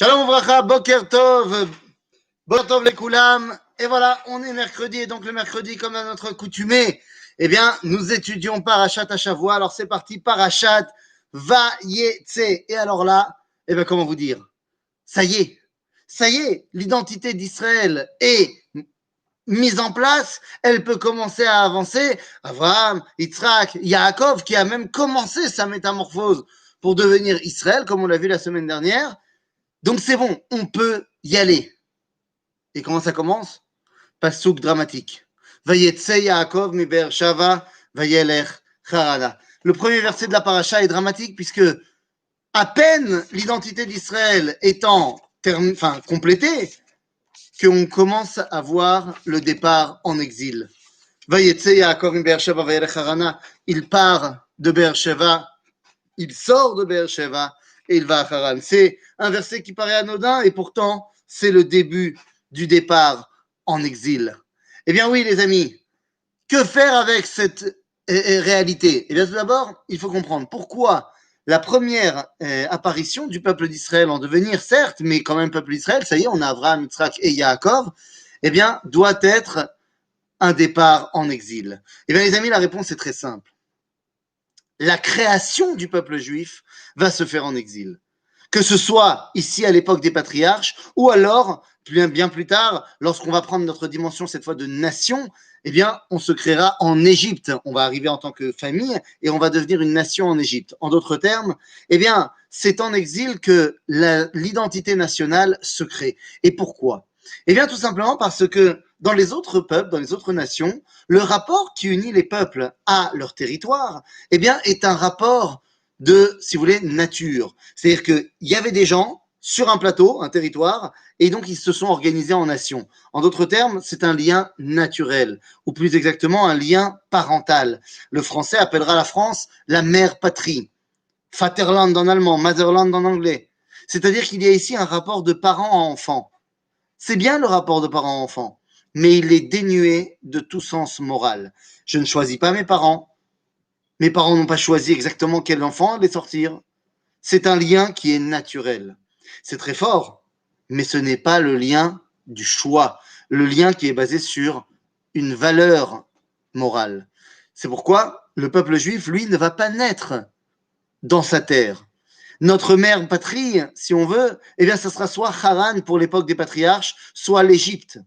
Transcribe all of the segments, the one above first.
Shalom Vracha, Boker Tov les Koulam. Et voilà, on est mercredi, et donc le mercredi, comme à notre coutumée, eh bien, nous étudions Parashat Hashavua. Alors c'est parti, Parashat Vayetse. Et alors là, eh bien, comment vous dire? Ça y est, l'identité d'Israël est mise en place, elle peut commencer à avancer. Abraham, Yitzhak, Yaakov, qui a même commencé sa métamorphose pour devenir Israël, comme on l'a vu la semaine dernière. Donc c'est bon, on peut y aller. Et comment ça commence? Passouk dramatique. Vayetse Yaakov mi Be'er-Shava vayelech Harana. Le premier verset de la paracha est dramatique puisque à peine l'identité d'Israël étant complétée, qu'on commence à voir le départ en exil. Vayetse Yaakov mi Be'er-Shava vayelech Harana. Il part de Be'er-Sheva, il sort de Be'er-Sheva et il va à Haran. C'est un verset qui paraît anodin et pourtant c'est le début du départ en exil. Eh bien oui les amis, que faire avec cette réalité? Eh bien tout d'abord, il faut comprendre pourquoi la première apparition du peuple d'Israël en devenir, certes, mais quand même peuple d'Israël, ça y est, on a Abraham, Yitzhak et Yaakov, eh bien doit être un départ en exil. Eh bien les amis, la réponse est très simple. La création du peuple juif va se faire en exil. Que ce soit ici à l'époque des patriarches, ou alors, bien plus tard, lorsqu'on va prendre notre dimension cette fois de nation, eh bien, on se créera en Égypte. On va arriver en tant que famille et on va devenir une nation en Égypte. En d'autres termes, eh bien, c'est en exil que l'identité nationale se crée. Et pourquoi? Eh bien, tout simplement parce que dans les autres peuples, dans les autres nations, le rapport qui unit les peuples à leur territoire, eh bien, est un rapport de, si vous voulez, nature. C'est-à-dire qu'il y avait des gens sur un plateau, un territoire, et donc ils se sont organisés en nations. En d'autres termes, c'est un lien naturel, ou plus exactement un lien parental. Le français appellera la France la mère patrie. Vaterland en allemand, Motherland en anglais. C'est-à-dire qu'il y a ici un rapport de parent à enfant. C'est bien le rapport de parent à enfant, mais il est dénué de tout sens moral. Je ne choisis pas mes parents n'ont pas choisi exactement quel enfant les sortir. C'est un lien qui est naturel. C'est très fort, mais ce n'est pas le lien du choix, le lien qui est basé sur une valeur morale. C'est pourquoi le peuple juif, lui, ne va pas naître dans sa terre. Notre mère patrie, si on veut, eh bien, ça sera soit Haran pour l'époque des patriarches, soit l'Égypte.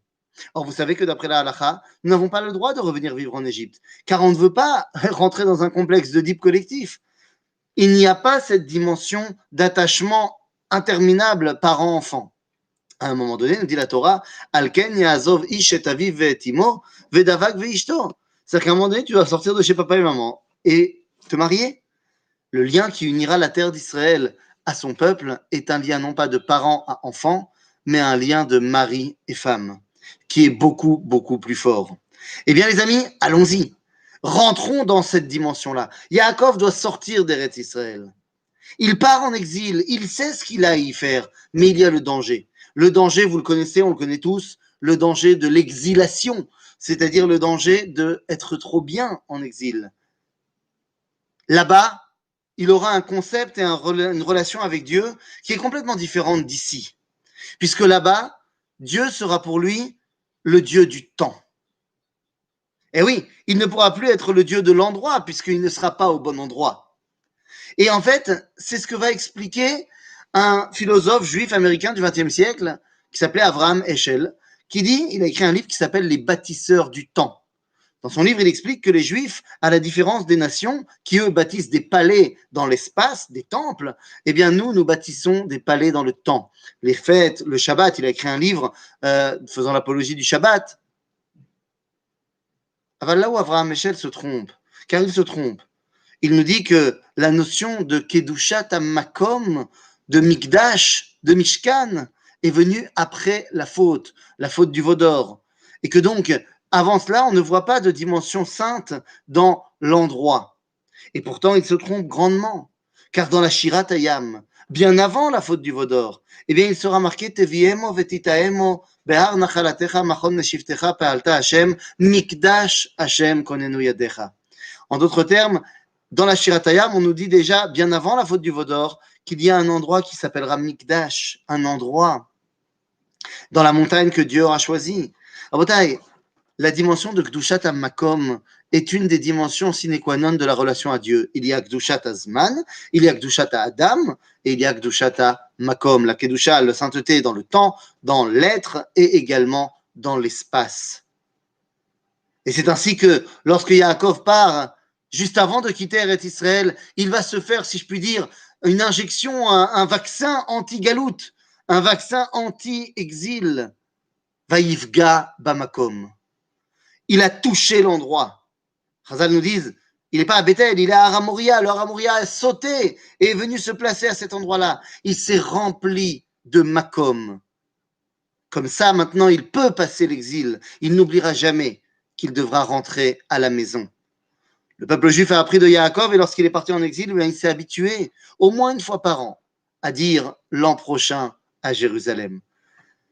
Or, vous savez que d'après la halakha, nous n'avons pas le droit de revenir vivre en Égypte, car on ne veut pas rentrer dans un complexe d'Oedipe collectif. Il n'y a pas cette dimension d'attachement interminable parent-enfant. À un moment donné, nous dit la Torah, Alken ya'azov ish et aviv ve'etimo ve'davak ve'ishto. C'est-à-dire qu'à un moment donné, tu dois sortir de chez papa et maman et te marier. Le lien qui unira la terre d'Israël à son peuple est un lien non pas de parent à enfant, mais un lien de mari et femme, qui est beaucoup, beaucoup plus fort. Eh bien, les amis, allons-y. Rentrons dans cette dimension-là. Yaakov doit sortir d'Eretz Israël. Il part en exil, il sait ce qu'il a à y faire, mais il y a le danger. Le danger, vous le connaissez, on le connaît tous, le danger de l'exilation, c'est-à-dire le danger d'être trop bien en exil. Là-bas, il aura un concept et une relation avec Dieu qui est complètement différente d'ici. Puisque là-bas, Dieu sera pour lui le Dieu du temps. Et oui, il ne pourra plus être le Dieu de l'endroit puisqu'il ne sera pas au bon endroit. Et en fait, c'est ce que va expliquer un philosophe juif américain du XXe siècle qui s'appelait Avraham Heschel, qui dit, il a écrit un livre qui s'appelle Les bâtisseurs du temps. Dans son livre, il explique que les Juifs, à la différence des nations, qui eux bâtissent des palais dans l'espace, des temples, eh bien nous bâtissons des palais dans le temps. Les fêtes, le Shabbat, il a écrit un livre faisant l'apologie du Shabbat. Là où Avraham Heschel se trompe, car il se trompe, il nous dit que la notion de Kedushat Makom, de Mikdash, de Mishkan, est venue après la faute du veau d'or. Et que donc, avant cela, on ne voit pas de dimension sainte dans l'endroit. Et pourtant, il se trompe grandement. Car dans la Shirat Hayam, bien avant la faute du veau d'or, eh bien, il sera marqué Teviemo vetitaemo behar nachalatecha machon neshiftecha pe'alta Hashem mikdash Hashem konenu yadecha. En d'autres termes, dans la Shirat Hayam, on nous dit déjà, bien avant la faute du veau d'or, qu'il y a un endroit qui s'appellera Mikdash, un endroit dans la montagne que Dieu aura choisi. Rabotai, la dimension de Gdushat HaMakom est une des dimensions sine qua non de la relation à Dieu. Il y a Gdushat HaZman, il y a Gdushat HaAdam, et il y a Gdushat HaMakom. La Kedusha, la sainteté dans le temps, dans l'être et également dans l'espace. Et c'est ainsi que lorsque Yaakov part, juste avant de quitter Eretz Israël, il va se faire, si je puis dire, une injection, un vaccin anti-galout, un vaccin anti-exil. Vaïfga Bamakom. Il a touché l'endroit. Chazal nous disent, il n'est pas à Bethel, il est à Aramoria. Le Aramoria a sauté et est venu se placer à cet endroit-là. Il s'est rempli de Makom. Comme ça, maintenant, il peut passer l'exil. Il n'oubliera jamais qu'il devra rentrer à la maison. Le peuple juif a appris de Yaakov et lorsqu'il est parti en exil, il s'est habitué au moins une fois par an à dire l'an prochain à Jérusalem.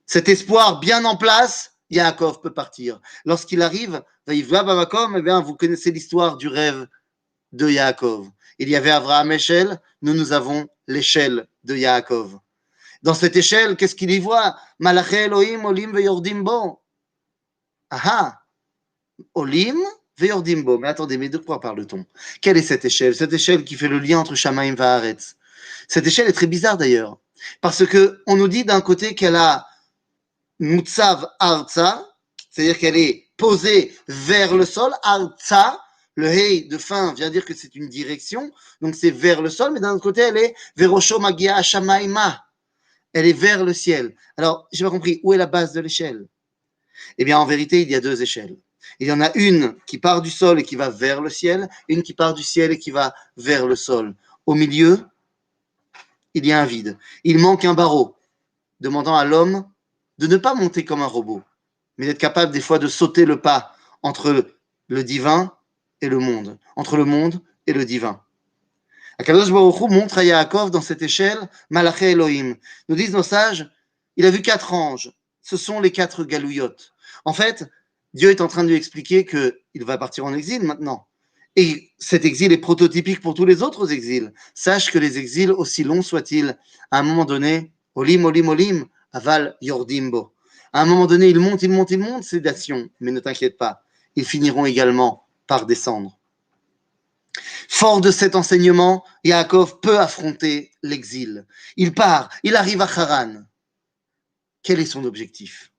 Cet espoir bien en place, Yaakov peut partir. Lorsqu'il arrive, Vaïvla Bamakom, eh bien, vous connaissez l'histoire du rêve de Yaakov. Il y avait Avraham Eshel, nous avons l'échelle de Yaakov. Dans cette échelle, qu'est-ce qu'il y voit? Malaché Elohim, Olim veyordim bo. Ah, Olim veyordim bo. Mais attendez, mais de quoi parle-t-on? Quelle est cette échelle? Cette échelle qui fait le lien entre Shamaim et Haaretz. Cette échelle est très bizarre d'ailleurs, parce que on nous dit d'un côté qu'elle a Mutsav Arza, c'est-à-dire qu'elle est posée vers le sol. Arza, le Hey de fin vient dire que c'est une direction, donc c'est vers le sol, mais d'un autre côté, elle est Verosho Magia Shamaima. Elle est vers le ciel. Alors, j'ai pas compris, où est la base de l'échelle? Eh bien, en vérité, il y a deux échelles. Il y en a une qui part du sol et qui va vers le ciel, une qui part du ciel et qui va vers le sol. Au milieu, il y a un vide. Il manque un barreau, demandant à l'homme de ne pas monter comme un robot, mais d'être capable des fois de sauter le pas entre le divin et le monde, entre le monde et le divin. Akadosh Baruch Hu montre à Yaakov dans cette échelle Malaché Elohim. Nous disent nos sages, il a vu 4 anges. Ce sont les 4 galouillottes. En fait, Dieu est en train de lui expliquer qu'il va partir en exil maintenant. Et cet exil est prototypique pour tous les autres exils. Sache que les exils, aussi longs soient-ils, à un moment donné, Olim, Olim, Olim, Aval Yordimbo. À un moment donné, ils montent, sédation. Mais ne t'inquiète pas, ils finiront également par descendre. Fort de cet enseignement, Yaakov peut affronter l'exil. Il part, il arrive à Haran. Quel est son objectif?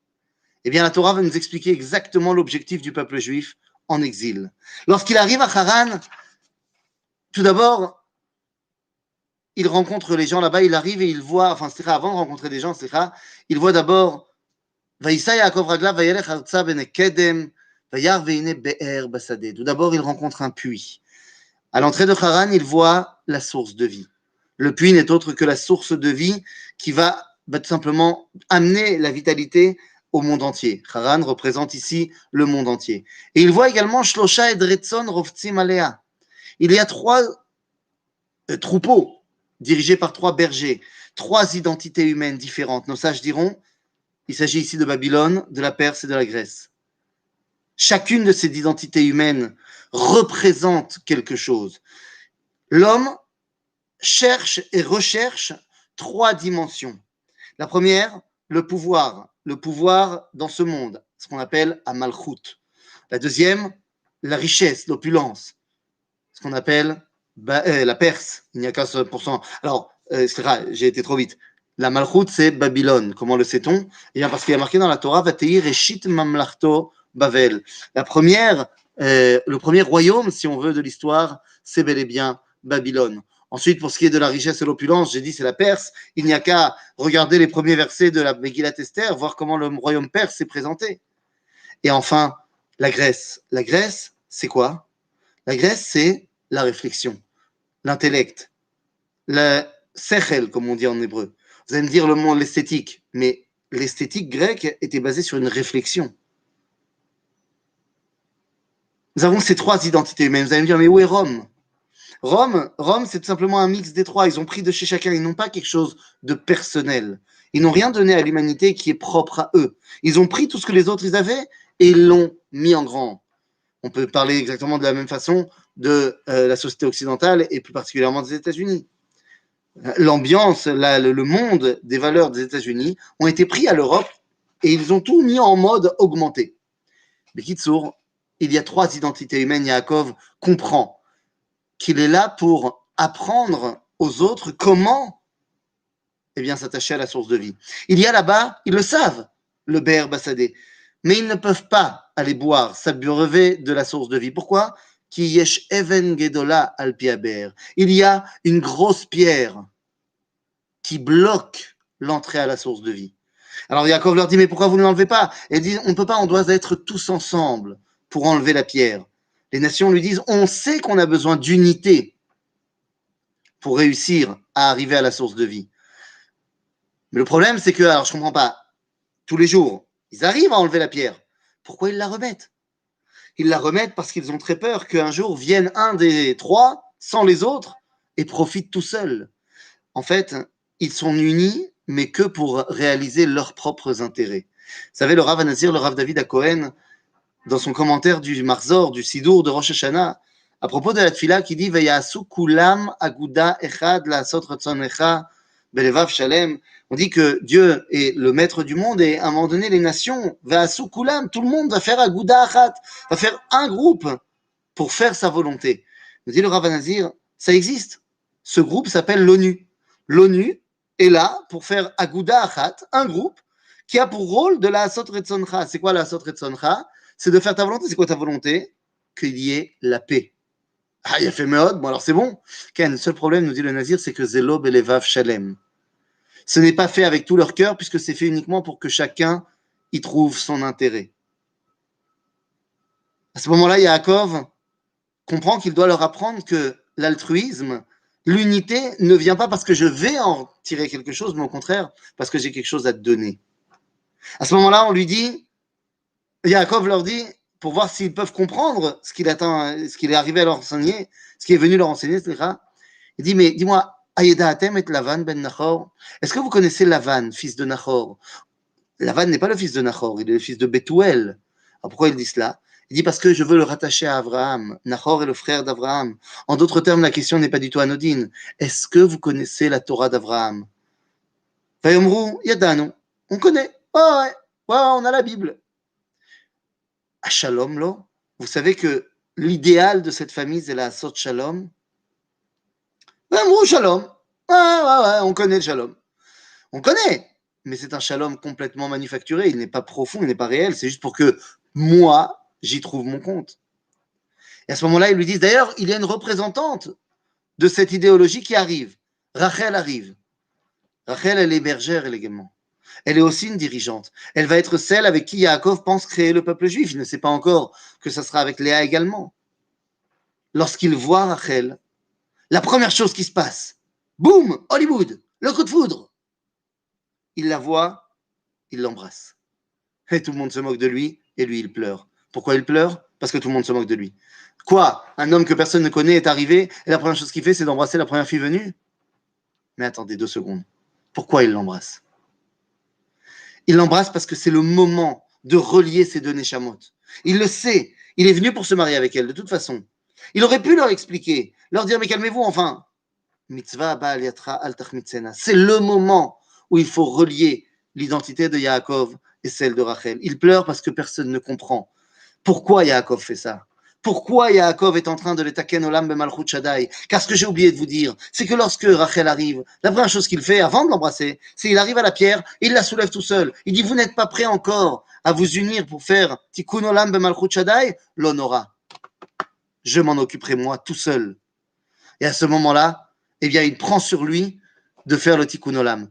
Eh bien, la Torah va nous expliquer exactement l'objectif du peuple juif en exil. Lorsqu'il arrive à Haran, tout d'abord, il rencontre les gens là-bas, il arrive et il voit, enfin, avant de rencontrer des gens, il voit d'abord Vaïssa Yaakov Ragla Vayelech Artsa Bene Kedem Vayar Veine Be'er Basade. Tout d'abord, il rencontre un puits. À l'entrée de Haran, il voit la source de vie. Le puits n'est autre que la source de vie qui va tout simplement amener la vitalité au monde entier. Haran représente ici le monde entier. Et il voit également Shlosha Edretson Rovtsim Alea. Il y a 3 troupeaux dirigés par 3 bergers, 3 identités humaines différentes. Nos sages diront, il s'agit ici de Babylone, de la Perse et de la Grèce. Chacune de ces identités humaines représente quelque chose. L'homme cherche et recherche 3 dimensions. La première, le pouvoir dans ce monde, ce qu'on appelle Amalchut. La deuxième, la richesse, l'opulence, ce qu'on appelle la Perse. Il n'y a qu'un seul pourcent. Alors, j'ai été trop vite. La Malchut, c'est Babylone. Comment le sait-on? Eh bien, parce qu'il y a marqué dans la Torah, Vatei Reshit Mamlachto Bavel. Le premier royaume, si on veut, de l'histoire, c'est bel et bien Babylone. Ensuite, pour ce qui est de la richesse et l'opulence, j'ai dit c'est la Perse. Il n'y a qu'à regarder les premiers versets de la Megillat Esther, voir comment le royaume perse s'est présenté. Et enfin, la Grèce. La Grèce, c'est quoi? La Grèce, c'est la réflexion, l'intellect, le sechel, comme on dit en hébreu. Vous allez me dire le mot l'esthétique, mais l'esthétique grecque était basée sur une réflexion. Nous avons ces 3 identités humaines. Vous allez me dire, mais où est Rome? Rome, c'est tout simplement un mix des 3. Ils ont pris de chez chacun. Ils n'ont pas quelque chose de personnel. Ils n'ont rien donné à l'humanité qui est propre à eux. Ils ont pris tout ce que les autres ils avaient et ils l'ont mis en grand. On peut parler exactement de la même façon de la société occidentale et plus particulièrement des États-Unis. l'ambiance, le monde des valeurs des États-Unis ont été pris à l'Europe et ils ont tout mis en mode augmenté. Mais Kitsour, il y a 3 identités humaines. Yaakov comprend qu'il est là pour apprendre aux autres comment s'attacher à la source de vie. Il y a là-bas, ils le savent, le Be'er Bassadé, mais ils ne peuvent pas aller boire, s'abreuver de la source de vie. Pourquoi? Ki yesh even gedola al pi haber. Il y a une grosse pierre qui bloque l'entrée à la source de vie. Alors Yaakov leur dit, mais pourquoi vous ne l'enlevez pas? Et ils disent, on ne peut pas, on doit être tous ensemble pour enlever la pierre. Les nations lui disent, on sait qu'on a besoin d'unité pour réussir à arriver à la source de vie. Mais le problème, c'est que, alors je ne comprends pas, tous les jours, ils arrivent à enlever la pierre. Pourquoi ils la remettent? Ils la remettent parce qu'ils ont très peur qu'un jour vienne un des 3 sans les autres et profite tout seul. En fait, ils sont unis, mais que pour réaliser leurs propres intérêts. Vous savez, le Rav Anazir, le Rav David Akohen, dans son commentaire du Marzor, du Sidour de Rosh Hashanah, à propos de la Tfila qui dit Vayasu kulam aguda echad la'asot ratzon echa belevav shalem. On dit que Dieu est le maître du monde et à un moment donné, les nations, Vayasu kulam, tout le monde va faire aguda achat, va faire un groupe pour faire sa volonté. Nous dit le Rav Anazir, ça existe. Ce groupe s'appelle l'ONU. L'ONU est là pour faire aguda achat, un groupe qui a pour rôle de la asot retzoncha. C'est quoi la asot retzoncha? C'est de faire ta volonté. C'est quoi ta volonté? Qu'il y ait la paix. Ah, il a fait méod, bon alors c'est bon. Ken, le seul problème, nous dit le Nazir, c'est que Zelo Belevav Shalem. Ce n'est pas fait avec tout leur cœur, puisque c'est fait uniquement pour que chacun y trouve son intérêt. À ce moment-là, Yaakov comprend qu'il doit leur apprendre que l'altruisme, l'unité, ne vient pas parce que je vais en tirer quelque chose, mais au contraire, parce que j'ai quelque chose à te donner. À ce moment-là, on lui dit, Yaakov leur dit, pour voir s'ils peuvent comprendre ce qu'il attend, ce qu'il est arrivé à leur enseigner, ce qui est venu leur enseigner, etc. Il dit, mais dis-moi, Ayedaatem et Lavan ben Nachor, est-ce que vous connaissez Lavan, fils de Nachor? Lavan n'est pas le fils de Nachor, il est le fils de Bethuel. Alors pourquoi il dit cela? Il dit parce que je veux le rattacher à Abraham. Nachor est le frère d'Abraham. En d'autres termes, la question n'est pas du tout anodine. Est-ce que vous connaissez la Torah d'Abraham? Vayomru, Yadanu. On connaît. Oh, ouais, on a la Bible. À Shalom, lo. Vous savez que l'idéal de cette famille, c'est la Sot Shalom. Vayomru, Shalom. Ouais, on connaît le Shalom. On connaît. Mais c'est un Shalom complètement manufacturé. Il n'est pas profond, il n'est pas réel. C'est juste pour que moi, j'y trouve mon compte. Et à ce moment-là, ils lui disent, d'ailleurs, il y a une représentante de cette idéologie qui arrive. Rachel arrive. Rachel, elle est bergère également. Elle est aussi une dirigeante. Elle va être celle avec qui Yaakov pense créer le peuple juif. Il ne sait pas encore que ça sera avec Léa également. Lorsqu'il voit Rachel, la première chose qui se passe, boum, Hollywood, le coup de foudre. Il la voit, il l'embrasse. Et tout le monde se moque de lui, et lui, il pleure. Pourquoi il pleure? Parce que tout le monde se moque de lui. Quoi? Un homme que personne ne connaît est arrivé, et la première chose qu'il fait, c'est d'embrasser la première fille venue? Mais attendez 2 secondes. Pourquoi il l'embrasse? Il l'embrasse parce que c'est le moment de relier ces 2 neshamot. Il le sait. Il est venu pour se marier avec elle, de toute façon. Il aurait pu leur expliquer, leur dire, mais calmez-vous, enfin. Mitzvah ba'al yatra al tachmitzena. C'est le moment où il faut relier l'identité de Yaakov et celle de Rachel. Il pleure parce que personne ne comprend. Pourquoi Yaakov fait ça? Pourquoi Yaakov est en train de l'étaken olam bemalchut Shaddai? Car ce que j'ai oublié de vous dire, c'est que lorsque Rachel arrive, la première chose qu'il fait avant de l'embrasser, c'est qu'il arrive à la pierre, il la soulève tout seul. Il dit, vous n'êtes pas prêts encore à vous unir pour faire tikkun olam bemalchut Shaddai? L'honora. Je m'en occuperai moi tout seul. Et à ce moment-là, il prend sur lui de faire le tikkun olam.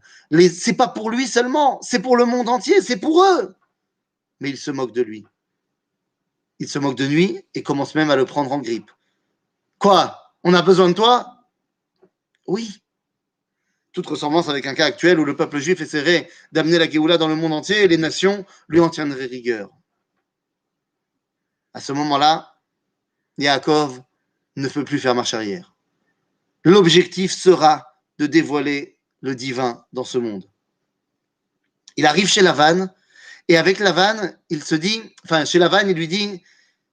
C'est pas pour lui seulement, c'est pour le monde entier, c'est pour eux. Mais il se moque de lui. Il se moque de lui et commence même à le prendre en grippe. Quoi? On a besoin de toi? Oui. Toute ressemblance avec un cas actuel où le peuple juif essaierait d'amener la Géoula dans le monde entier et les nations lui en tiendraient rigueur. À ce moment-là, Yaakov ne peut plus faire marche arrière. L'objectif sera de dévoiler le divin dans ce monde. Il arrive chez Lavan, et avec Lavan, chez Lavan, il lui dit,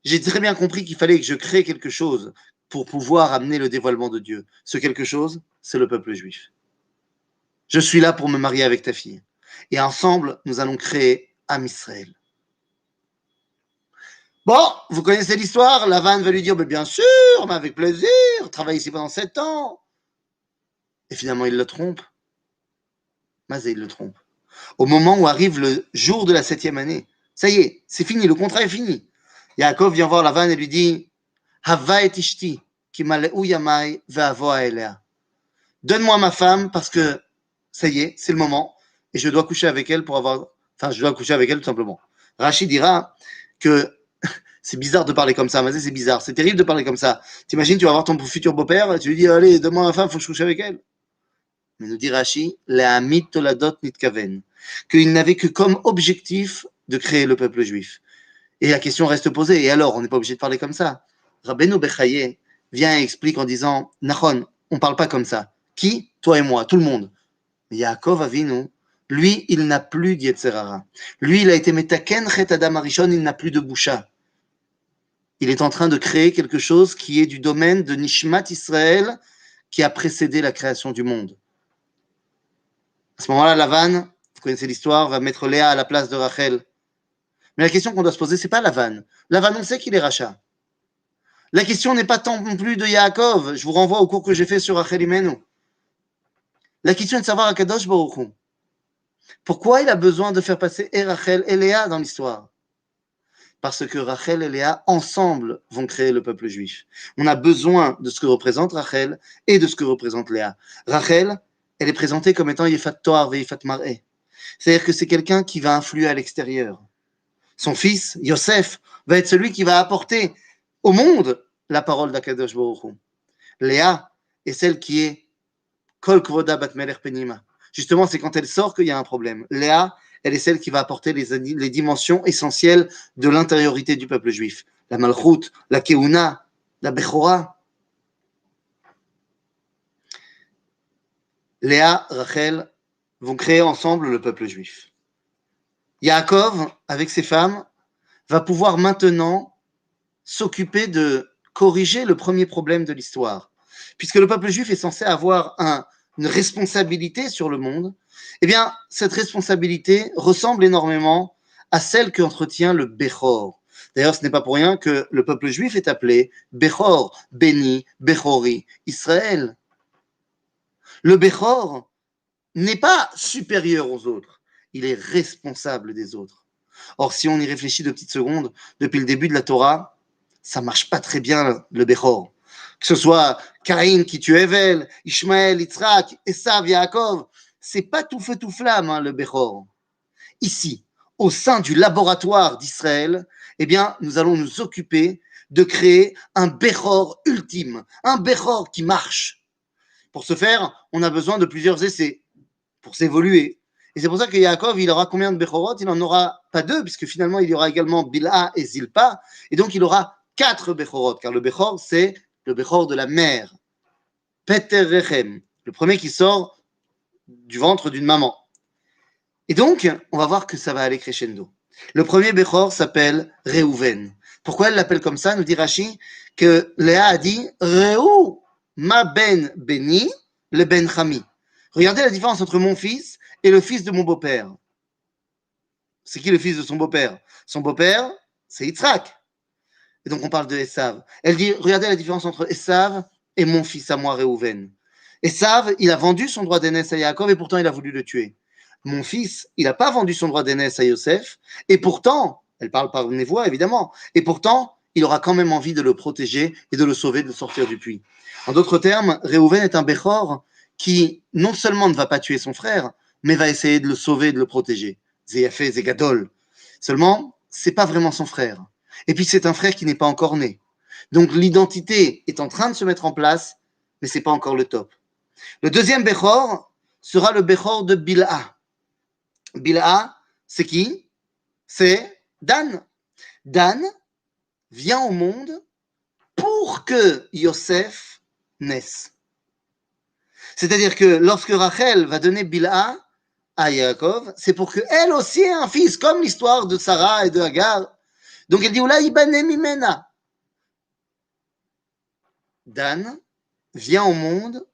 j'ai très bien compris qu'il fallait que je crée quelque chose pour pouvoir amener le dévoilement de Dieu. Ce quelque chose, c'est le peuple juif. Je suis là pour me marier avec ta fille. Et ensemble, nous allons créer Am Israël. Bon, vous connaissez l'histoire. Lavan va lui dire, bien sûr, mais avec plaisir, travaille ici pendant 7 ans. Et finalement, il le trompe. Mazé, il le trompe. Au moment où arrive le jour de la 7e année, ça y est, c'est fini, le contrat est fini. Yaakov vient voir Lavan et lui dit, Hava et ishti, ki maleu yamai ve'avo elea. Donne-moi ma femme parce que ça y est, c'est le moment et je dois coucher avec elle pour avoir. Enfin, je dois coucher avec elle tout simplement. Rachid dira que c'est bizarre de parler comme ça, mais c'est bizarre, c'est terrible de parler comme ça. T'imagines, tu vas voir ton futur beau-père, tu lui dis, allez, donne-moi ma femme, faut que je couche avec elle. Mais nous dit Rachid, Lehamit toladot nitkaven, qu'il n'avait que comme objectif de créer le peuple juif. Et la question reste posée, et alors, on n'est pas obligé de parler comme ça. Rabbeinu Bechaye vient et explique en disant, Nachon, on ne parle pas comme ça. Qui? Toi et moi, tout le monde. Mais Yaakov Avinu, lui, il n'a plus d'Yetzerara. Lui, il a été metaken chet Adam Arishon, il n'a plus de boucha. Il est en train de créer quelque chose qui est du domaine de Nishmat Israël qui a précédé la création du monde. À ce moment-là, Lavan, vous connaissez l'histoire, va mettre Léa à la place de Rachel. Mais la question qu'on doit se poser, c'est pas Lavan. Lavan, on sait qu'il est rachat. La question n'est pas tant non plus de Yaakov. Je vous renvoie au cours que j'ai fait sur Rachel Imenu. La question est de savoir à Kadosh Baruch Hu. Pourquoi il a besoin de faire passer Rachel et Léa dans l'histoire? Parce que Rachel et Léa, ensemble, vont créer le peuple juif. On a besoin de ce que représente Rachel et de ce que représente Léa. Rachel, elle est présentée comme étant Yefat Toar ve Yefat Mar'eh. C'est-à-dire que c'est quelqu'un qui va influer à l'extérieur. Son fils, Yosef, va être celui qui va apporter au monde la parole d'Akadosh Baruch Hu. Léa est celle qui est Kol Kvoda Bat Melech Penima. Justement, c'est quand elle sort qu'il y a un problème. Léa, elle est celle qui va apporter les dimensions essentielles de l'intériorité du peuple juif. La Malchut, la Keuna, la Bechora. Léa, Rachel vont créer ensemble le peuple juif. Yaakov, avec ses femmes, va pouvoir maintenant s'occuper de corriger le premier problème de l'histoire. Puisque le peuple juif est censé avoir une responsabilité sur le monde, eh bien, cette responsabilité ressemble énormément à celle qu'entretient le Bechor. D'ailleurs, ce n'est pas pour rien que le peuple juif est appelé Bechor, béni, Bechori, Israël. Le Bechor n'est pas supérieur aux autres, il est responsable des autres. Or, si on y réfléchit 2 petites secondes, depuis le début de la Torah, ça marche pas très bien le Bechor. Que ce soit Caïn qui tue Evel, Ishmaël, Yitzhak, Esav, Yaakov, c'est pas tout feu tout flamme le Bechor. Ici, au sein du laboratoire d'Israël, eh bien, nous allons nous occuper de créer un Bechor ultime, un Bechor qui marche. Pour ce faire, on a besoin de plusieurs essais pour s'évoluer. Et c'est pour ça que Yaakov, il aura combien de Bechorot? Il n'en aura pas 2, puisque finalement, il y aura également Bilha et Zilpa. Et donc, il aura 4 Bechorot, car le Bechor, c'est le Bechor de la mère. Peter Rechem, le premier qui sort du ventre d'une maman. Et donc, on va voir que ça va aller crescendo. Le premier Bechor s'appelle Reuven. Pourquoi elle l'appelle comme ça? Nous dit Rashi que Léa a dit Reu ma ben beni le ben chami. Regardez la différence entre mon fils et le fils de mon beau-père. C'est qui le fils de son beau-père? Son beau-père, c'est Yitzhak. Et donc on parle de Esav. Elle dit, regardez la différence entre Esav et mon fils à moi, Reuven. Esav, il a vendu son droit d'aînesse à Yaakov et pourtant il a voulu le tuer. Mon fils, il n'a pas vendu son droit d'aînesse à Yosef et pourtant, elle parle par une voix évidemment, et pourtant, il aura quand même envie de le protéger et de le sauver, de sortir du puits. En d'autres termes, Reuven est un Bechor qui non seulement ne va pas tuer son frère, mais va essayer de le sauver, de le protéger. Zéyafé, Zégadol. Seulement, c'est pas vraiment son frère. Et puis c'est un frère qui n'est pas encore né. Donc l'identité est en train de se mettre en place, mais c'est pas encore le top. Le deuxième Bechor sera le Bechor de Bilha. Bilha, c'est qui? C'est Dan. Dan vient au monde pour que Yosef naisse. C'est-à-dire que lorsque Rachel va donner Bilha à Yaakov, c'est pour qu'elle aussi ait un fils, comme l'histoire de Sarah et de Hagar. Donc elle dit, Oula ibane mimena. Dan vient au monde,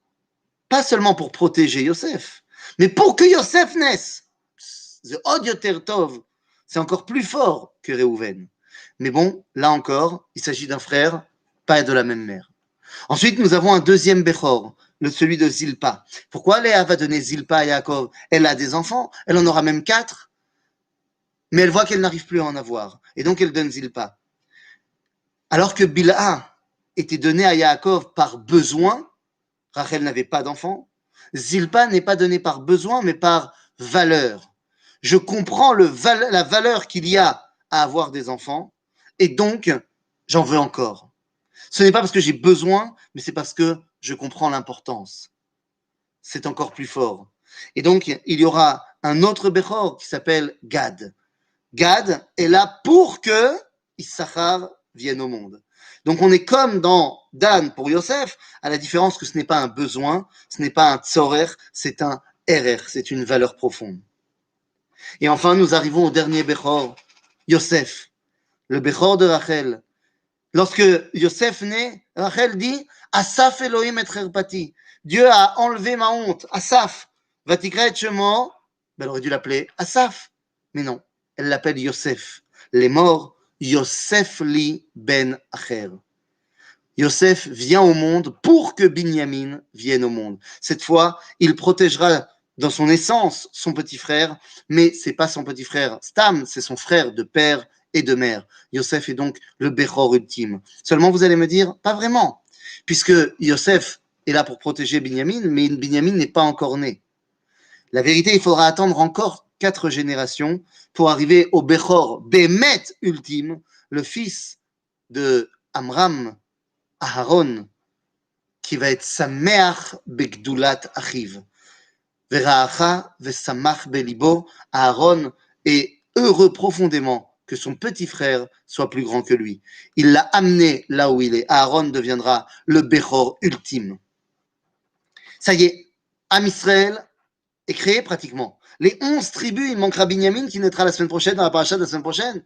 pas seulement pour protéger Yosef, Mais pour que Yosef naisse, The Od Yoter Tov, c'est encore plus fort que Réhouven. Mais bon, là encore, il s'agit d'un frère, pas de la même mère. Ensuite, nous avons un deuxième Bechor, celui de Zilpa. Pourquoi Léa va donner Zilpa à Yaakov? Elle a des enfants, elle en aura même 4, mais elle voit qu'elle n'arrive plus à en avoir. Et donc, elle donne Zilpa. Alors que Bilha était donné à Yaakov par besoin, Rachel n'avait pas d'enfants, Zilpa n'est pas donné par besoin, mais par valeur. Je comprends la valeur qu'il y a à avoir des enfants, et donc, j'en veux encore. Ce n'est pas parce que j'ai besoin, mais c'est parce que je comprends l'importance. C'est encore plus fort. Et donc, il y aura un autre Bechor qui s'appelle Gad. Gad est là pour que Issachar vienne au monde. Donc, on est comme dans Dan pour Yosef, à la différence que ce n'est pas un besoin, ce n'est pas un tzorer, c'est un erer, c'est une valeur profonde. Et enfin, nous arrivons au dernier Bechor, Yosef, le Bechor de Rachel. Lorsque Yosef naît, Rachel dit Asaf Elohim et Cherpati. Dieu a enlevé ma honte. Asaf. Vatikra et Shemo. Elle aurait dû l'appeler Asaf. Mais non, elle l'appelle Yosef. Les morts, Yosef li ben Acher. Yosef vient au monde pour que Binyamin vienne au monde. Cette fois, il protégera dans son essence son petit frère, mais c'est pas son petit frère Stam, c'est son frère de père et de mère. Yosef est donc le Bechor ultime. Seulement, vous allez me dire, pas vraiment, puisque Yosef est là pour protéger Binyamin, mais Binyamin n'est pas encore né. La vérité, il faudra attendre encore 4 générations pour arriver au Bechor Bémet ultime, le fils de Amram, Aharon, qui va être Sameach Begdulat Achiv. Veraacha Vesamach Belibo, Aaron est heureux profondément que son petit frère soit plus grand que lui. Il l'a amené là où il est. Aaron deviendra le Bechor ultime. Ça y est, Am Israël est créé pratiquement. Les 11 tribus, il manquera Binyamin qui naîtra la semaine prochaine, dans la paracha de la semaine prochaine,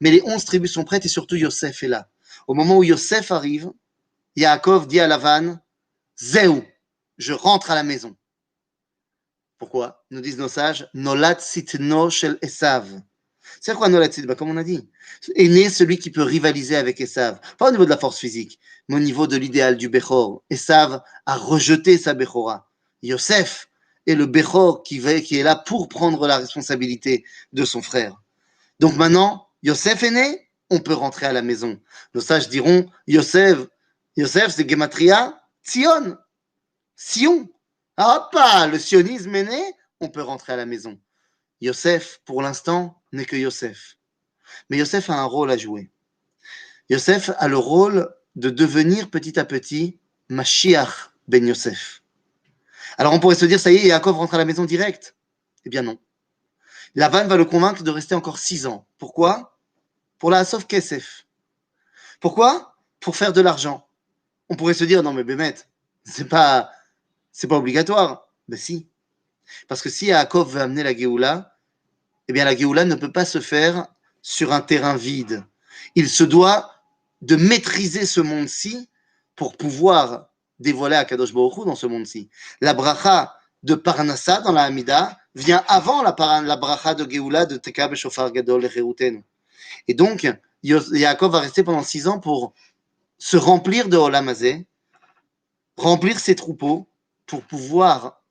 mais les 11 tribus sont prêtes et surtout Yosef est là. Au moment où Yosef arrive, Yaakov dit à Lavan, Zéou, je rentre à la maison. Pourquoi? Nous disent nos sages, Nolat sitno shel Esav. C'est quoi Nolat sit? Comme on a dit. Est né celui qui peut rivaliser avec Esav. Pas au niveau de la force physique, mais au niveau de l'idéal du Bechor. Esav a rejeté sa Bechora. Yosef est le Bechor qui est là pour prendre la responsabilité de son frère. Donc maintenant, Yosef est né, on peut rentrer à la maison. Nos sages diront, Yosef c'est Gematria, Sion. Sion. Ah, pas le sionisme est né, on peut rentrer à la maison. Yosef, pour l'instant, n'est que Yosef. Mais Yosef a un rôle à jouer. Yosef a le rôle de devenir petit à petit Mashiach ben Yosef. Alors on pourrait se dire, ça y est, Yaakov rentre à la maison direct. Eh bien non. Lavan va le convaincre de rester encore 6 ans. Pourquoi? Pour la Asov Kesef. Pourquoi? Pour faire de l'argent. On pourrait se dire, non mais Bémet, c'est pas obligatoire. Ben si. Parce que si Yaakov veut amener la Géoula, eh bien la Géoula ne peut pas se faire sur un terrain vide. Il se doit de maîtriser ce monde-ci pour pouvoir dévoiler Akadosh Baruch Hu dans ce monde-ci. La bracha de Parnassa dans la Hamida vient avant la bracha de Géoula de Teka B'Shofar Gadol Lecherutenu. Et donc, Yaakov va rester pendant 6 ans pour se remplir de Olam Hazeh, remplir ses troupeaux pour pouvoir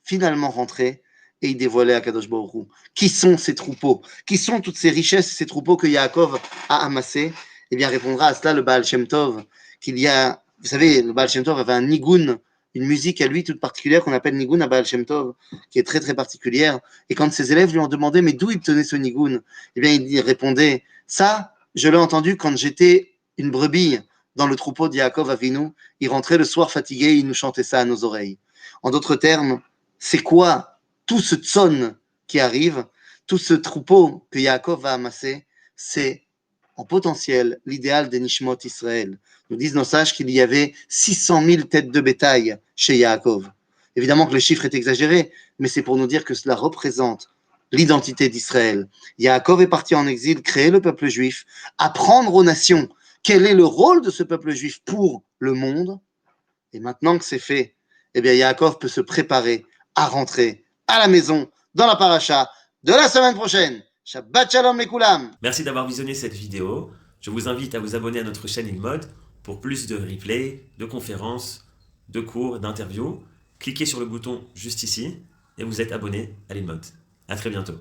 finalement rentrer et y dévoiler à Kadosh Baruch Hu. Qui sont ces troupeaux? Qui sont toutes ces richesses, ces troupeaux que Yaakov a amassés? Eh bien, répondra à cela le Baal Shem Tov, qu'il y a, vous savez, le Baal Shem Tov avait un nigun, une musique à lui toute particulière qu'on appelle nigun à Baal Shem Tov, qui est très très particulière. Et quand ses élèves lui ont demandé, mais d'où il tenait ce nigun? Eh bien, il répondait, ça, je l'ai entendu quand j'étais une brebis dans le troupeau de Yaakov Avinu. Il rentrait le soir fatigué, il nous chantait ça à nos oreilles. En d'autres termes, c'est quoi tout ce tzon qui arrive, tout ce troupeau que Yaakov va amasser? C'est en potentiel l'idéal des Nishmot Israël. Nous disent nos sages qu'il y avait 600 000 têtes de bétail chez Yaakov. Évidemment que le chiffre est exagéré, mais c'est pour nous dire que cela représente l'identité d'Israël. Yaakov est parti en exil, créer le peuple juif, apprendre aux nations quel est le rôle de ce peuple juif pour le monde. Et maintenant que c'est fait, eh bien Yaakov peut se préparer à rentrer à la maison dans la paracha de la semaine prochaine. Shabbat Shalom les Koulam. Merci d'avoir visionné cette vidéo. Je vous invite à vous abonner à notre chaîne Lilmod pour plus de replays, de conférences, de cours, d'interviews. Cliquez sur le bouton juste ici et vous êtes abonné à Lilmod. À très bientôt.